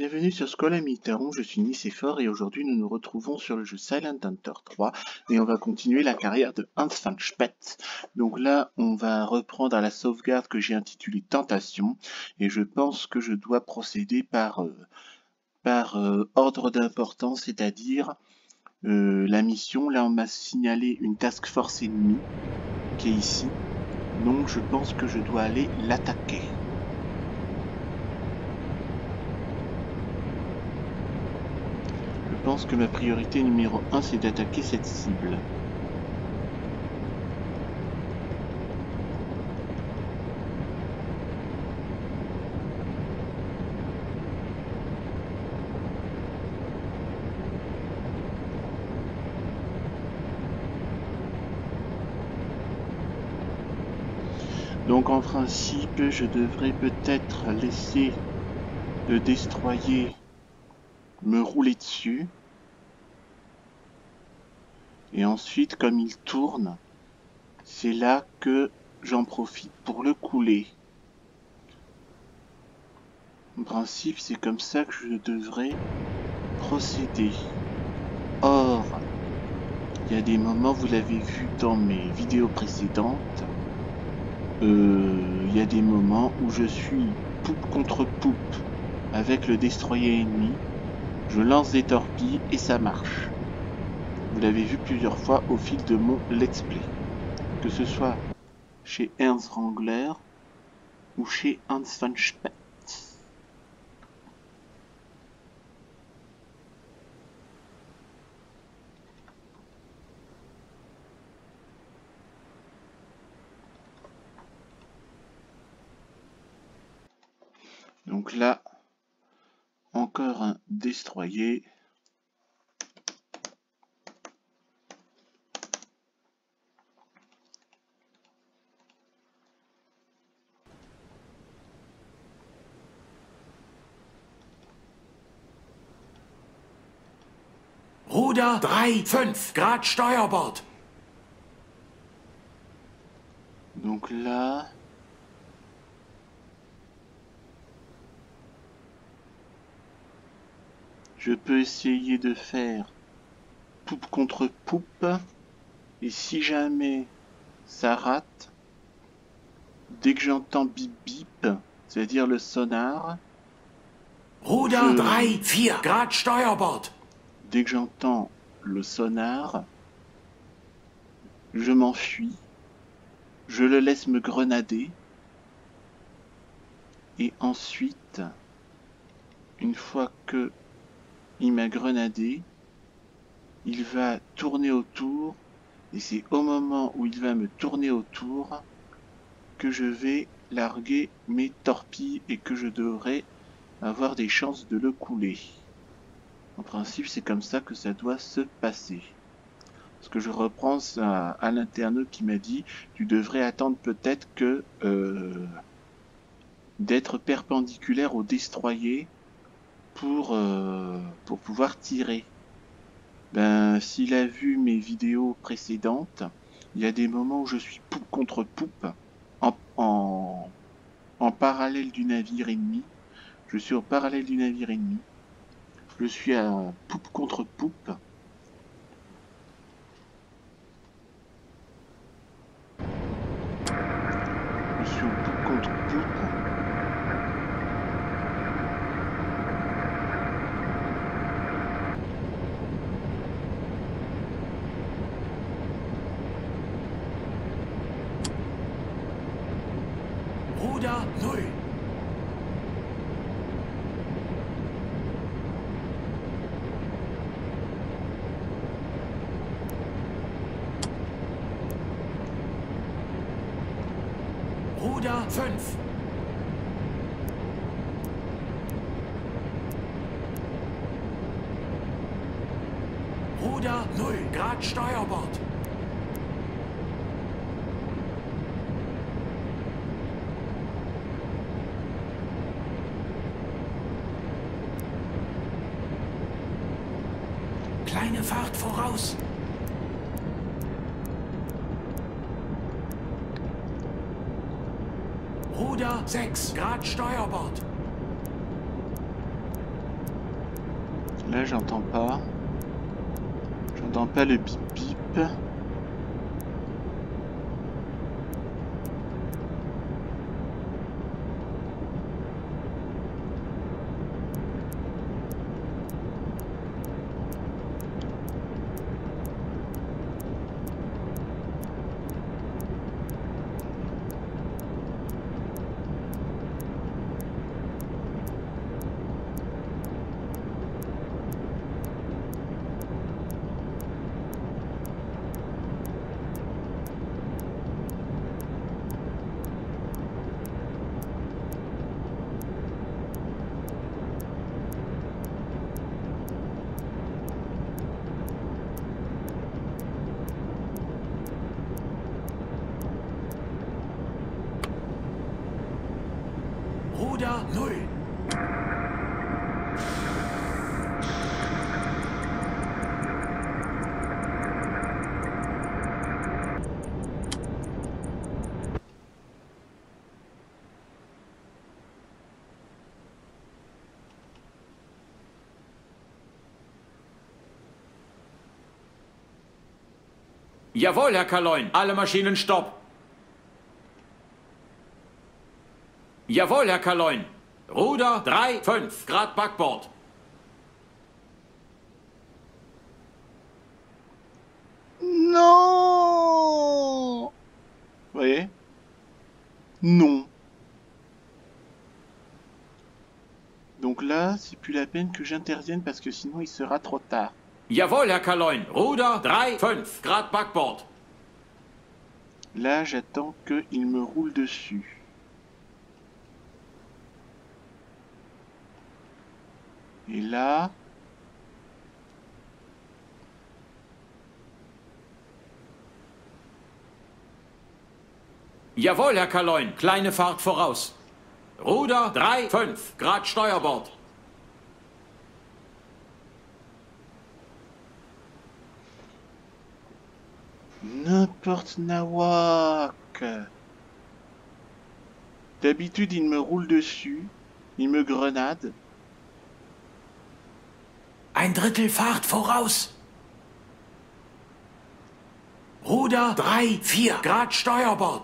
Bienvenue sur Scolamitarum, je suis Nicéphore et aujourd'hui nous nous retrouvons sur le jeu Silent Hunter 3 et on va continuer la carrière de Hans van Speth. Donc là on va reprendre à la sauvegarde que j'ai intitulée Tentation et je pense que je dois procéder par ordre d'importance, c'est-à-dire la mission. Là on m'a signalé une task force ennemie qui est ici, donc je pense que je dois aller l'attaquer. Je pense que ma priorité numéro 1 c'est d'attaquer cette cible. Donc en principe je devrais peut-être laisser le destroyer me rouler dessus. Et ensuite, comme il tourne, c'est là que j'en profite pour le couler. En principe, c'est comme ça que je devrais procéder. Or, il y a des moments, vous l'avez vu dans mes vidéos précédentes, il y a des moments où je suis poupe contre poupe avec le destroyer ennemi, je lance des torpilles et ça marche. Vous l'avez vu plusieurs fois au fil de mon let's play. Que ce soit chez Ernst Wrangler ou chez Hans van Speth. Donc là, encore un destroyer. Ruder 3,5 Grad Steuerbord. Donc là, je peux essayer de faire poupe contre poupe. Et si jamais ça rate, dès que j'entends bip bip, c'est-à-dire le sonar, Ruder 3,4 Grad Steuerbord. Dès que j'entends le sonar, je m'enfuis, je le laisse me grenader, et ensuite, une fois que il m'a grenadé, il va tourner autour, et c'est au moment où il va me tourner autour que je vais larguer mes torpilles et que je devrais avoir des chances de le couler. En principe, c'est comme ça que ça doit se passer. Parce que je reprends à l'internaute qui m'a dit tu devrais attendre peut-être que d'être perpendiculaire au destroyer pour pouvoir tirer. Ben, s'il a vu mes vidéos précédentes, il y a des moments où je suis poupe contre poupe en parallèle du navire ennemi. Je suis au parallèle du navire ennemi. Je suis à poupe contre poupe. Je suis au poupe contre poupe. Ruder 0. Ruder 5. Ruder 0 Grad Steuerbord. Kleine Fahrt voraus. Ruder 6 Grad Steuerbord. Là, j'entends pas. J'entends pas le bip bip. Ruder 0. Jawohl, Herr Kaloin. Alle Maschinen stopp. Jawohl, Herr Kaloin. Ruder 3, 5 Grad Backbord. Non! Vous voyez? Non. Donc là, c'est plus la peine que j'intervienne parce que sinon il sera trop tard. Jawohl, Herr Kaloin. Ruder 3, 5 Grad Backbord. Là, j'attends qu'il me roule dessus. Et là... Jawohl, Herr Kaloin. Kleine Fahrt voraus. Ruder 3, 5 Grad Steuerbord. N'importe nawak. D'habitude, il me roule dessus. Il me grenade. Ein Drittel Fahrt voraus. Ruder 3, 4 Grad Steuerbord.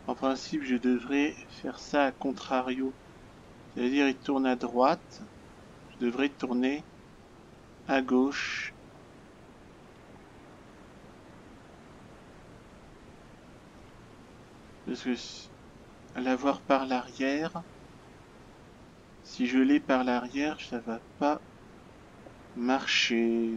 En principe, je devrais faire ça à contrario. C'est-à-dire, il tourne à droite. Je devrais tourner à gauche. Parce que l'avoir par l'arrière, si je l'ai par l'arrière, ça va pas marcher.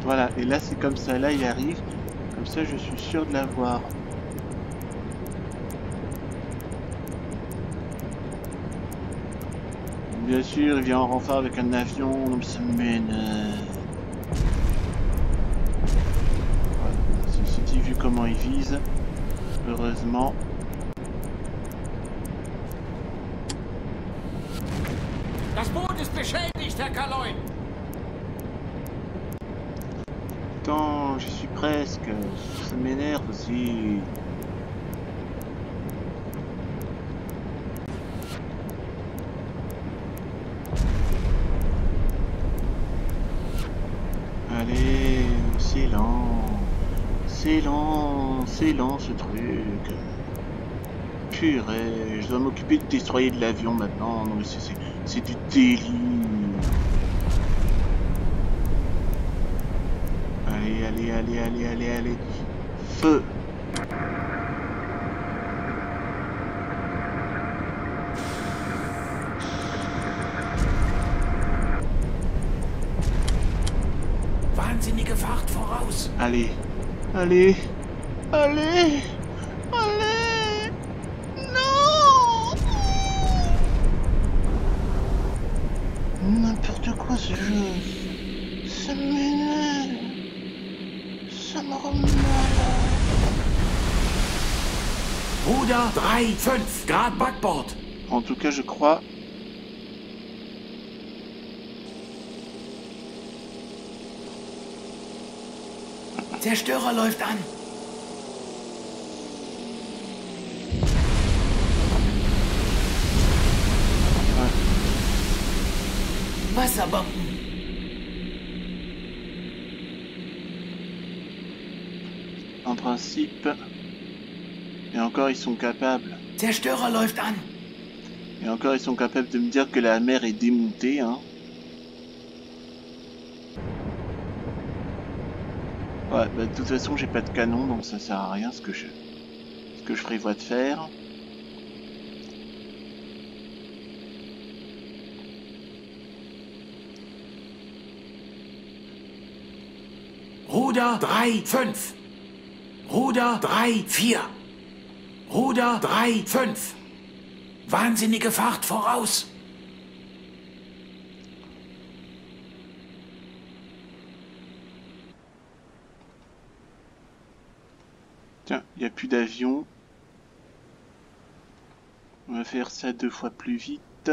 Voilà, et là c'est comme ça, là il arrive, comme ça je suis sûr de l'avoir. Bien sûr, il vient en renfort avec un avion, donc ça m'énerve. Voilà, ceci dit, vu comment il vise, heureusement. Das Boot ist beschädigt, Herr Kaloin. Attends, j'y suis presque, ça m'énerve aussi. Allez, c'est lent. C'est lent, c'est lent ce truc. Purée, je dois m'occuper de destroyer de l'avion maintenant. Non mais c'est du délire. Allez, allez, allez, allez, allez, allez. Feu. Allez, allez, allez, allez. Non. N'importe quoi ce jeu. Ça m'énerve. Ça me rend malade. Ruder 3, 5 Grad Backbord. En tout cas, je crois. Zerstörer läuft an. Wasserbomben. En principe. Et encore, ils sont capables. Zerstörer läuft an. Et encore, ils sont capables de me dire que la mer est démontée, hein. Ouais, bah, de toute façon, j'ai pas de canon, donc ça sert à rien ce que je prévois de faire. Ruder 3, 5. Ruder 3, 4. Ruder 3, 5. Wahnsinnige Fahrt voraus. Tiens, il n'y a plus d'avion. On va faire ça 2 fois plus vite.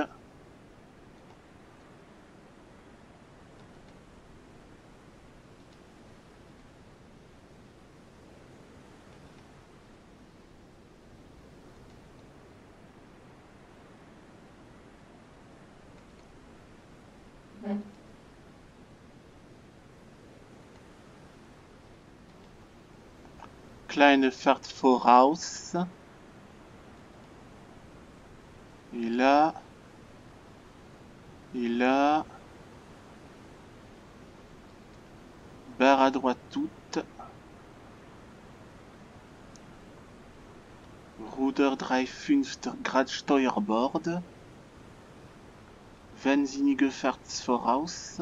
Kleine Fahrt voraus. Et là. Et là. Barre à droite toute. Ruder 3, 5 Grad Steuerbord. Wahnsinnige Fahrt voraus.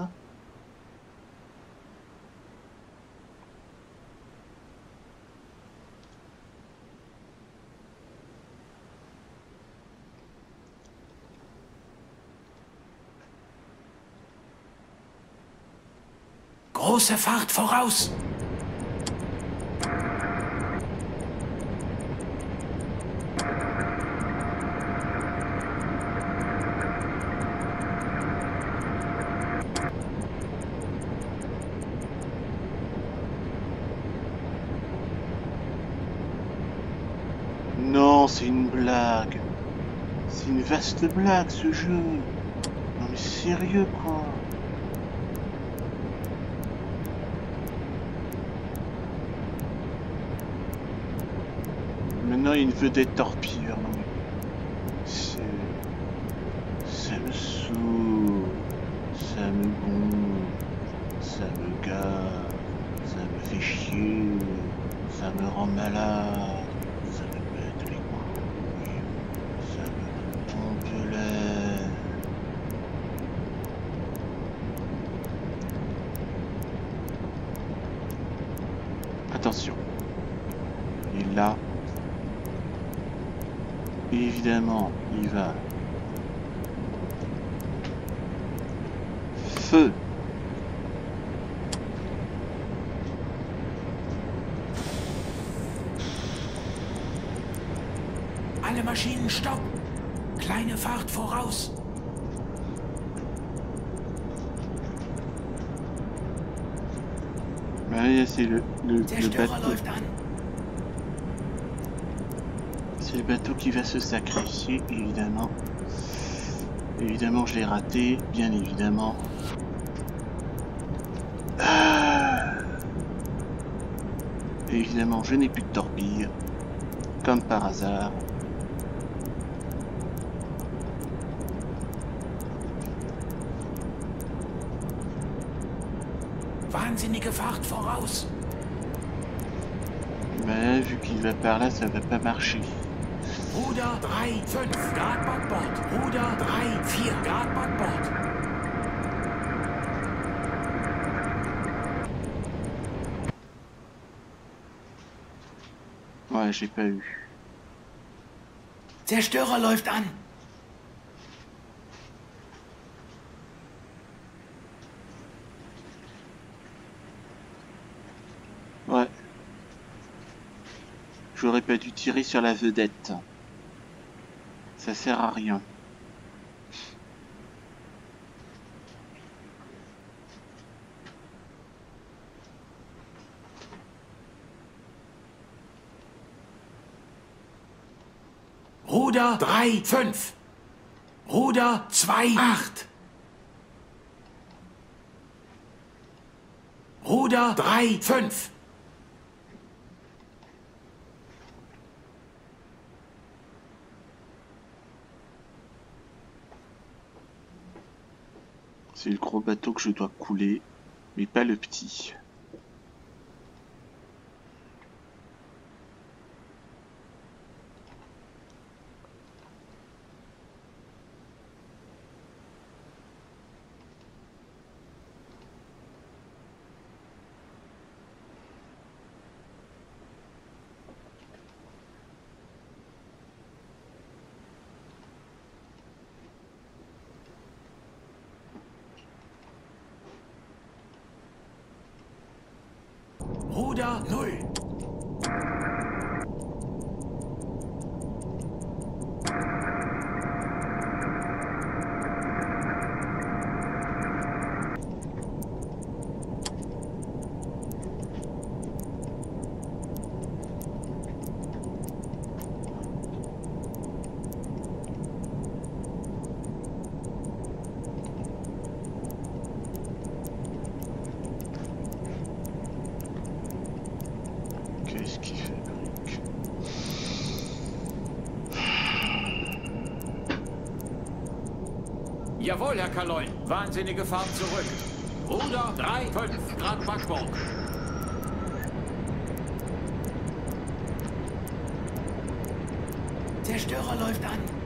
Große Fahrt voraus. Non, c'est une blague. C'est une vaste blague ce jeu. Non mais sérieux quoi. Maintenant il y a une vedette torpilleur. Non mais ça me saoule, ça me gonfle, ça me gave, ça me fait chier, ça me rend malade, ça me pète les couilles, ça me pompe l'air. Attention. Et là, évidemment, il va feu. Alle Maschinen stopp. Kleine Fahrt voraus. Là, c'est le Zerstörer bateau. läuft an. C'est le bateau qui va se sacrifier, évidemment. Évidemment, je l'ai raté, bien évidemment. Évidemment, je n'ai plus de torpille, comme par hasard. Wahnsinnige Fahrt voraus. Mais vu qu'il va par là, ça va pas marcher. Ruder 3, 5 Grad Backbord. Ruder 3, 4 Grad Backbord. Ouais, j'ai pas eu. Zerstörer läuft an. Ouais. J'aurais pas dû tirer sur la vedette. Ça sert à rien. Ruder 3-5. Ruder 2-8. Ruder 3-5. C'est le gros bateau que je dois couler, mais pas le petit. Ruder 0. Qu'est-ce qu'il fabrique? Jawohl, Herr Kaloin. Wahnsinnige Fahrt zurück. Ruder 3-5 Grad Backbord. Zerstörer läuft an.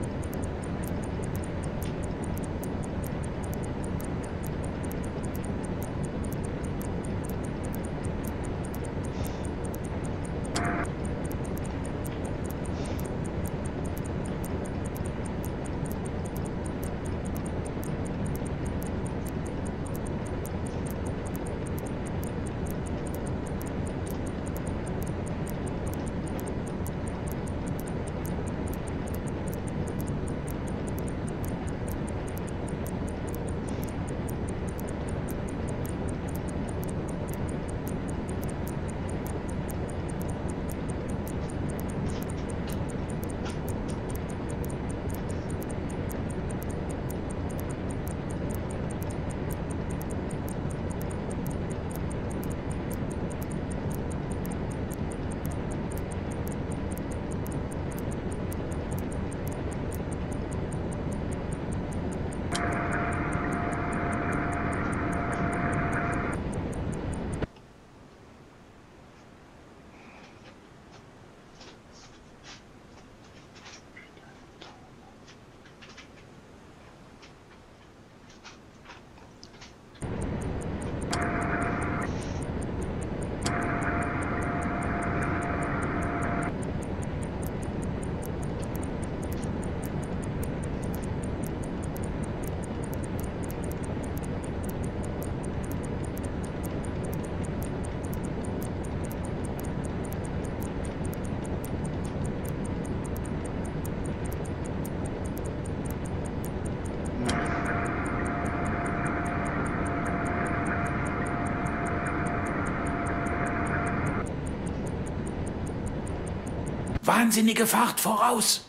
Wahnsinnige Fahrt voraus!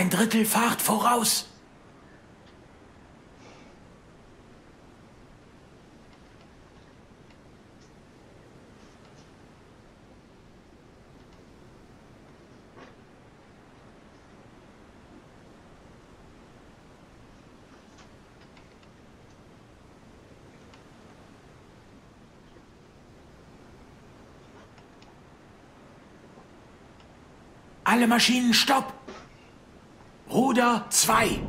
1/3 Fahrt voraus. Alle Maschinen stopp! Ruder 2.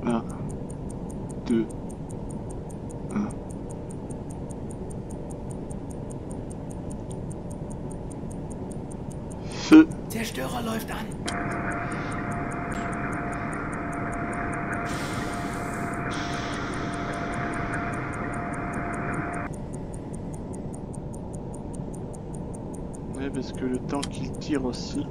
Un, deux, un. Feu. Zerstörer läuft an. Ouais, parce que le temps qu'il tire aussi.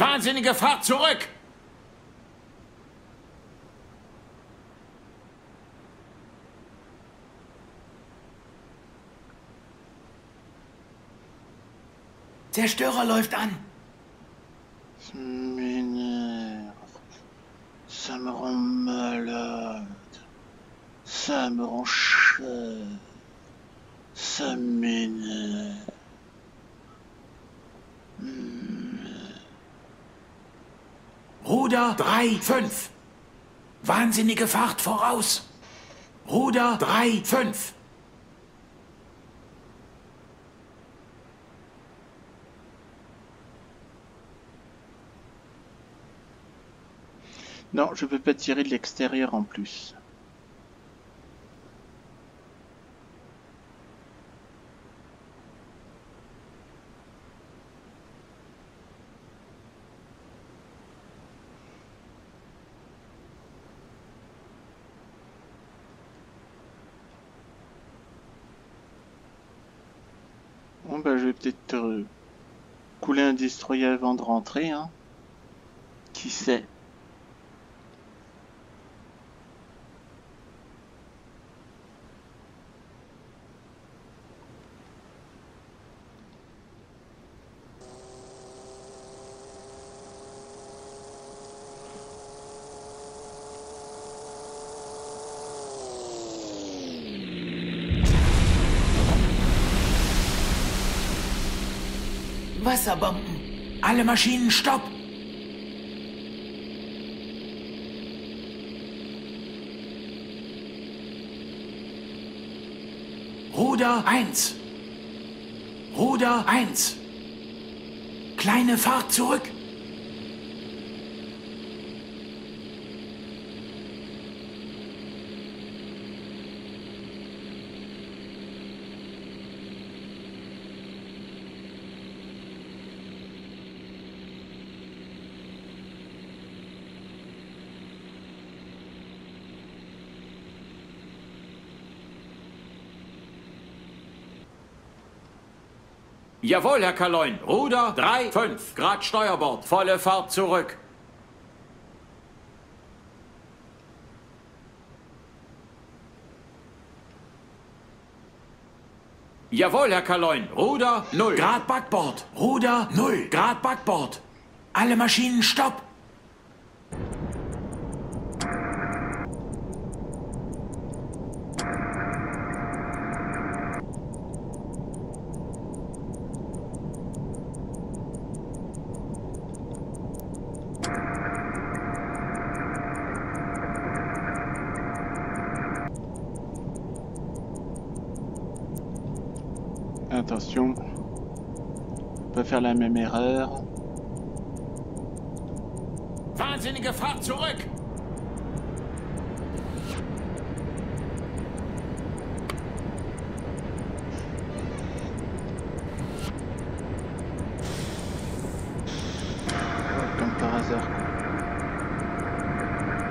Wahnsinnige Fahrt zurück! Zerstörer läuft an. Ça m'énerve. Ça me rend malade. Ça me rend cher. Ça m'énerve. Ruder 3, 5. Wahnsinnige Fahrt voraus. Ruder 3, 5. Non, je peux pas tirer de l'extérieur en plus. Bon bah je vais peut-être couler un destroyer avant de rentrer, hein. Qui sait? Wasserbomben. Alle Maschinen stopp. Ruder 1. Ruder 1. Kleine Fahrt zurück. Jawohl, Herr Kaloin. Ruder 3, 5 Grad Steuerbord. Volle Fahrt zurück. Jawohl, Herr Kaloin. Ruder 0 Grad Backbord. Ruder 0 Grad Backbord. Alle Maschinen stopp. Attention, pas faire la même erreur. Wahnsinnige Fahrt zurück.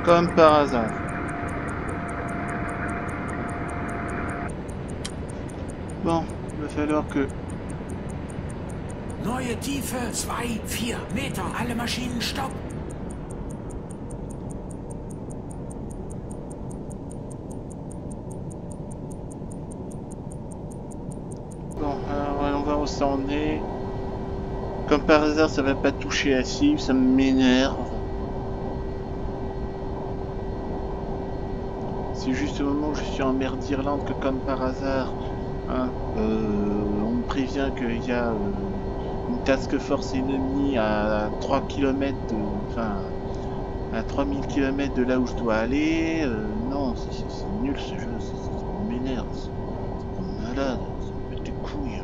Comme par hasard. Bon, il va falloir que... Neue Tiefe, 2, 4 Meter. Alle Maschinen stopp. Bon, alors on va voir où ça en est. Comme par hasard, ça va pas toucher la cible, ça m'énerve. C'est juste au moment où je suis en mer d'Irlande que, comme par hasard, hein, on me prévient qu'il y a une task force ennemie à 3 km de... Enfin, à 3000 km de là où je dois aller. Non, c'est nul ce jeu, ça m'énerve. C'est malade, ça me pète les couilles.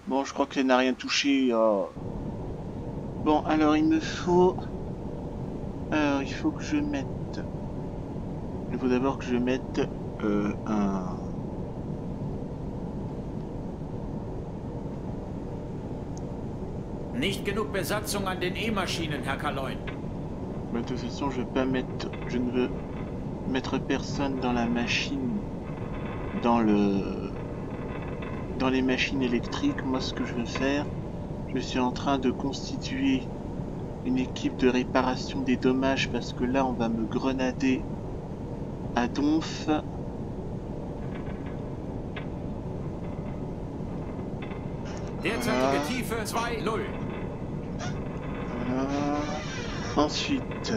Bon, je crois qu'elle n'a rien touché. Oh. Bon, alors il me faut... Alors, il faut que je mette... Il faut d'abord que je mette un... Nicht genug Besatzung an den E-Maschinen, Herr Kaloin. De toute façon, je vais pas mettre... Je ne veux mettre personne dans la machine... Dans les machines électriques. Moi, ce que je veux faire... Je suis en train de constituer une équipe de réparation des dommages parce que là, on va me grenader à donf. Derzeitige Tiefe 2, 0. Voilà. Ensuite...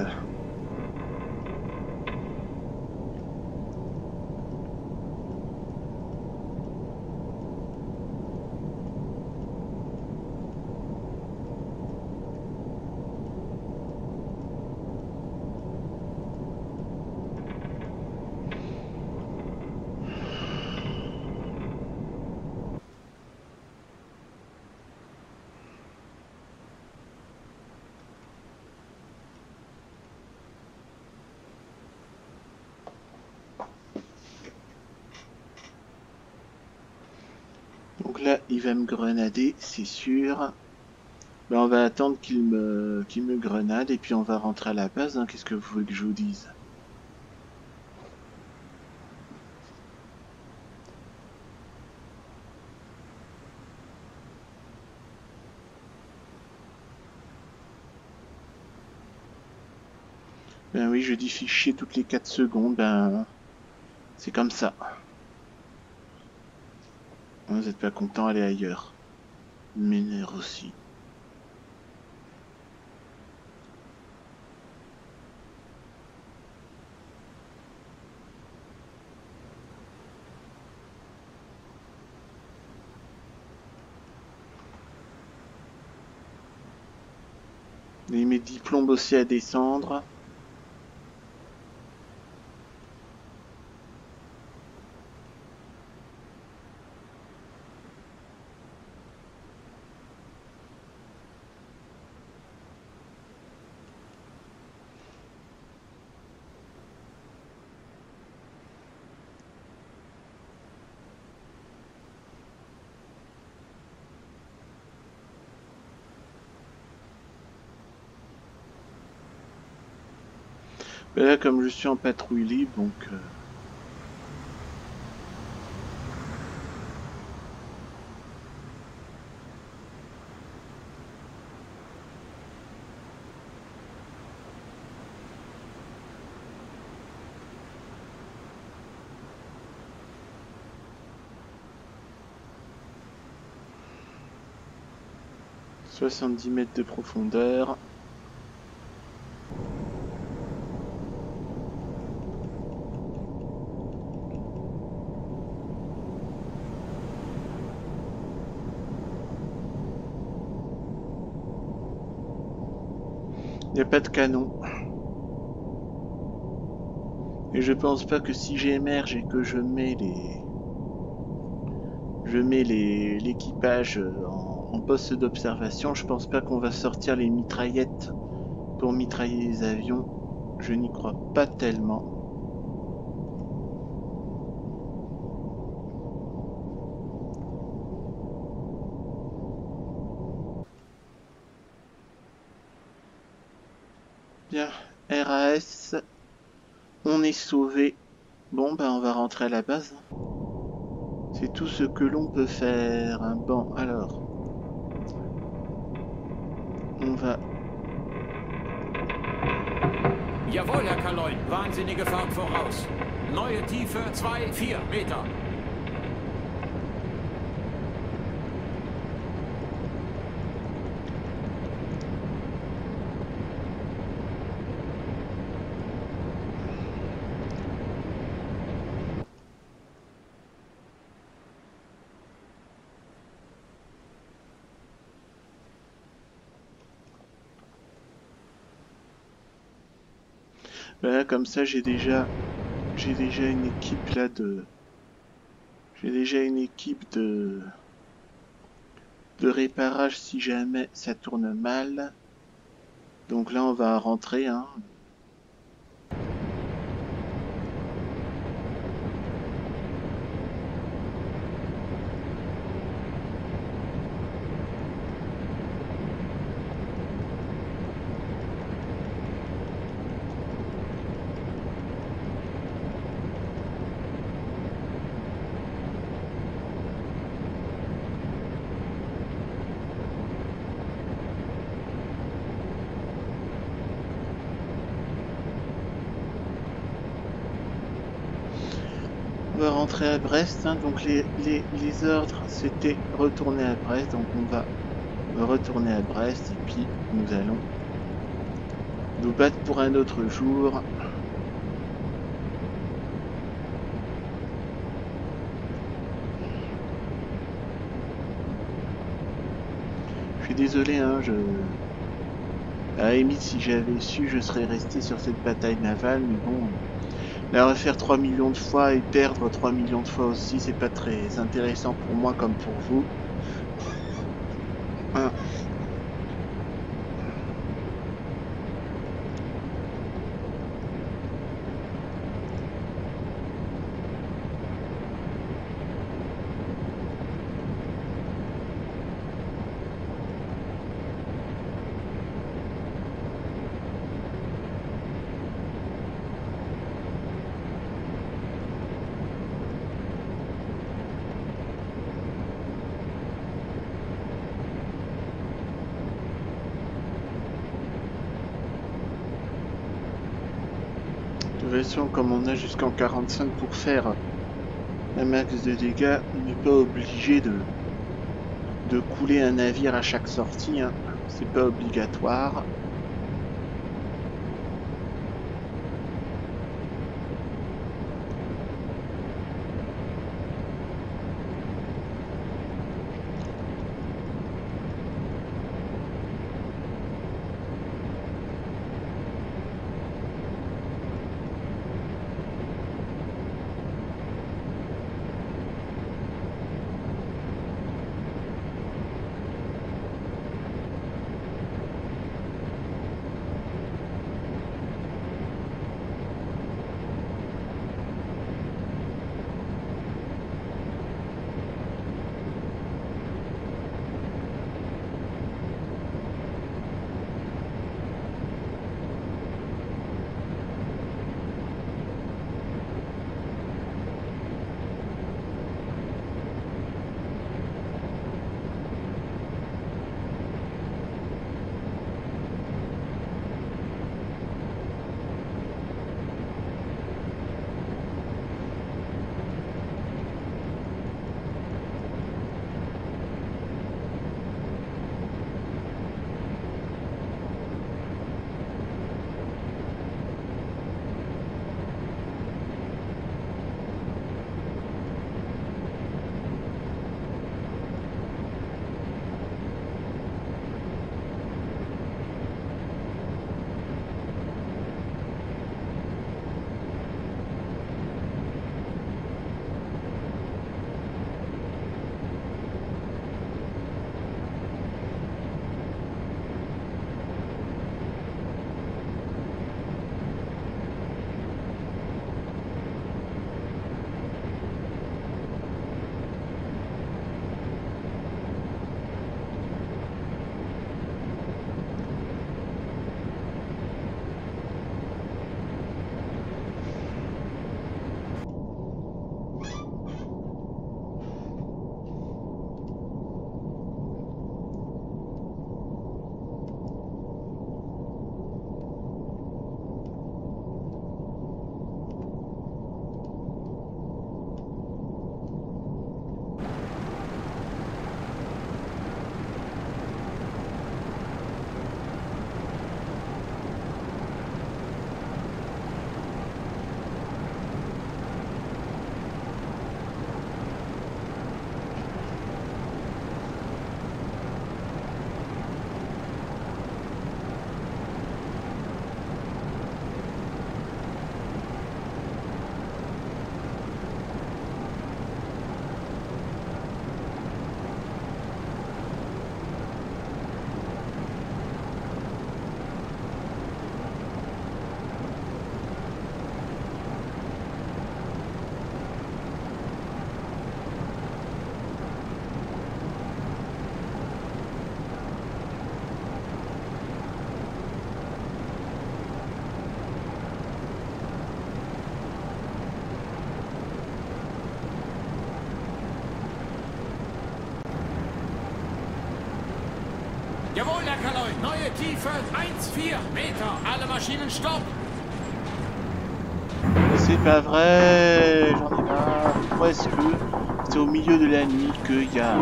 Donc là, il va me grenader, c'est sûr. Ben, on va attendre qu'il me grenade et puis on va rentrer à la base. Hein. Qu'est-ce que vous voulez que je vous dise? Ben oui, je dis fichier toutes les 4 secondes. Ben, c'est comme ça. Vous n'êtes pas content, allez ailleurs. M'énerve aussi. Et mes diplômes aussi à descendre. Ben là, comme je suis en patrouille libre, donc... « 70 mètres de profondeur. » Il n'y a pas de canon. Et je pense pas que si j'émerge et que je mets l'équipage en poste d'observation, je pense pas qu'on va sortir les mitraillettes pour mitrailler les avions, je n'y crois pas tellement. Bien, RAS, on est sauvé. Bon, ben on va rentrer à la base. C'est tout ce que l'on peut faire. Bon, alors, on va... Jawohl, Herr Kaloin. Wahnsinnige Fahrt voraus. Neue Tiefe 2,4 Meter. Voilà, comme ça j'ai déjà une équipe là de... J'ai déjà une équipe de réparage si jamais ça tourne mal. Donc là on va rentrer, hein. On va rentrer à Brest, hein. Donc les ordres c'était retourner à Brest, donc on va retourner à Brest et puis nous allons nous battre pour un autre jour. Je suis désolé, hein, à la limite si j'avais su je serais resté sur cette bataille navale, mais bon, la refaire 3 millions de fois et perdre 3 millions de fois aussi, c'est pas très intéressant pour moi comme pour vous. Hein. De toute façon, comme on a jusqu'en 45 pour faire un max de dégâts, on n'est pas obligé de couler un navire à chaque sortie, hein. C'est pas obligatoire. Herr Kaloin. Neue Tiefe 1,4 Meter. Alle Maschinen stopp. C'est pas vrai, j'en ai marre. Pourquoi est-ce que c'est au milieu de la nuit qu'il y a...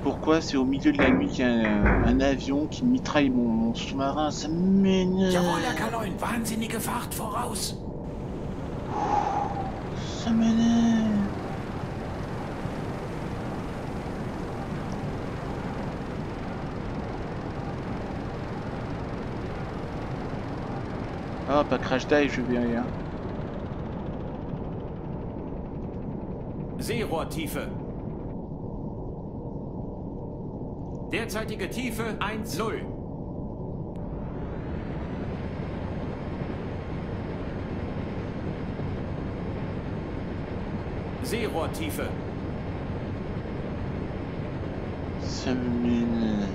Pourquoi c'est au milieu de la nuit qu'il y a un avion qui mitraille mon sous-marin? Ça m'énerve. Jawohl, Herr Kaloin. Wahnsinnige Fahrt voraus. Ça m'énerve. Ah, pas crash dive, je vais rien. Seerohrtiefe. Derzeitige Tiefe 1,0. Seerohrtiefe. Ça m'énerve.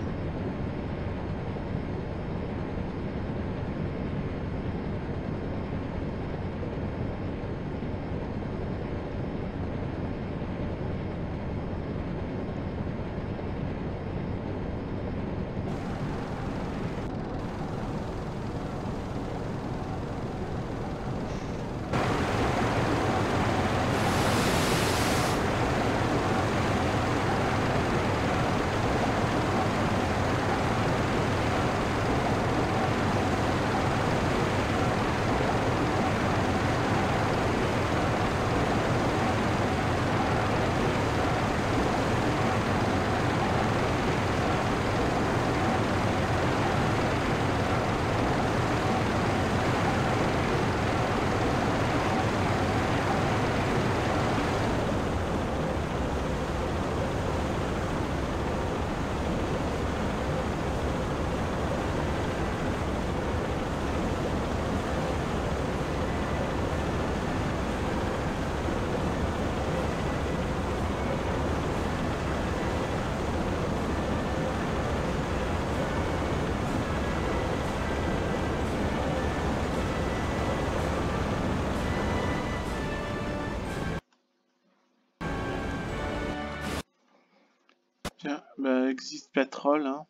Tiens, bah, existe Patrol, hein.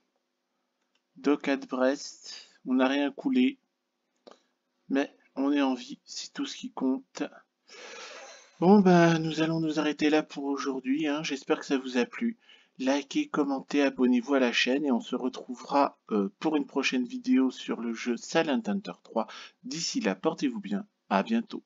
Dock at Brest. On n'a rien coulé. Mais on est en vie, c'est tout ce qui compte. Bon, bah, nous allons nous arrêter là pour aujourd'hui, hein. J'espère que ça vous a plu. Likez, commentez, abonnez-vous à la chaîne et on se retrouvera pour une prochaine vidéo sur le jeu Silent Hunter 3. D'ici là, portez-vous bien. À bientôt.